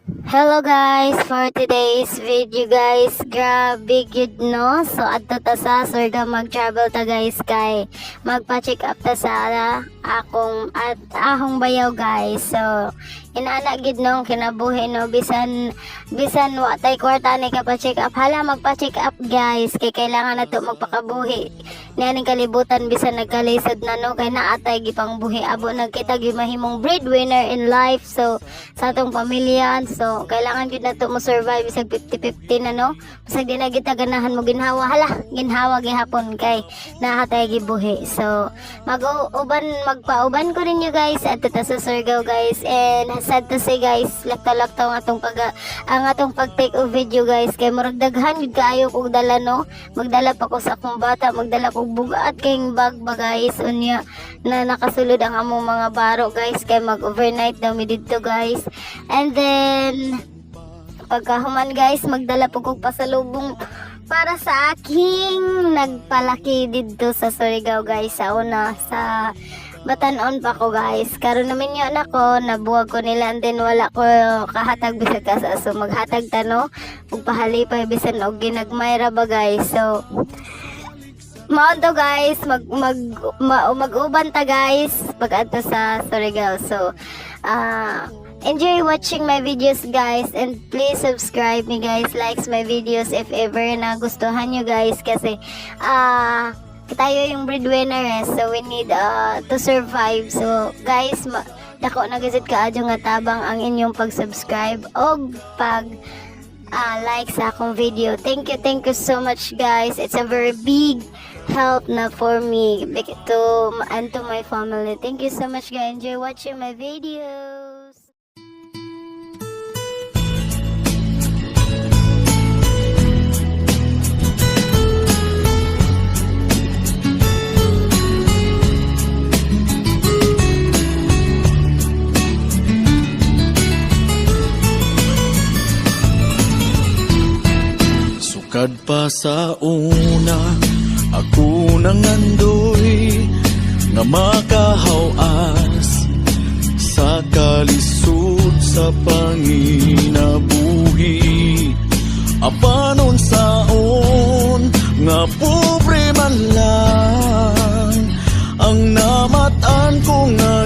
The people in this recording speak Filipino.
Hello guys, for today's video guys, grabe good no. So adto ta sa Surga mag-travel ta guys kay magpa-check up ta sa ahong bayaw guys. So inana gid no kinabuhi no bisan wa tay kwarta ni ka pa-check up. Hala magpa-check up guys kay kailangan nato magpakabuhi. Nianing kalibutan bisan nagkalisod na no kay naatay gipang buhi abo nagkita gyud mahimong breadwinner in life. So sa atong pamilya so kailangan gyud nato mo survive bisag 50-50 na no. Bisag di na kita ganahan mo ginhawa. Hala ginhawa gihapon kay naatay gibuhi. So magpauban ko rin you guys at ta sa Surigao guys, and sad to say guys lakta-lakta ang atong pag-take of video guys kay murag daghan gyud kaayo kog dala no. Magdala pa ko sa akong bata, magdala kog bugat kayong bag ba guys unya na nakasulod ang among mga baro guys kay mag-overnight daw mi didto guys. And then pagkahuman guys magdala po kog pasalubong para sa aking nagpalaki didto sa Surigao guys. Sa una sa Batanon pa ko guys, karon namin yun ako nabuwag ko nila, and then wala ko kahatag bisag kasa so maghatag tano ug pahalipay bisan og ginagmayra ba guys. So mao to guys mag-uban ta guys pag adto sa Surigao. So enjoy watching my videos guys, and please subscribe me guys, likes my videos if ever na gustuhan nyo guys kasi tayo yung breadwinner so we need to survive. So guys dako na gazet kaadyo nga tabang ang inyong pag-subscribe o pag like sa akong video. Thank you so much guys. It's a very big help na for me and to my family. Thank you so much guys. Enjoy watching my videos. Sukad pa sa una, ako nangandoy nga makahawas sa kalisod sa panginabuhi. Apanon saon nga pobre man lang ang namatan ko nga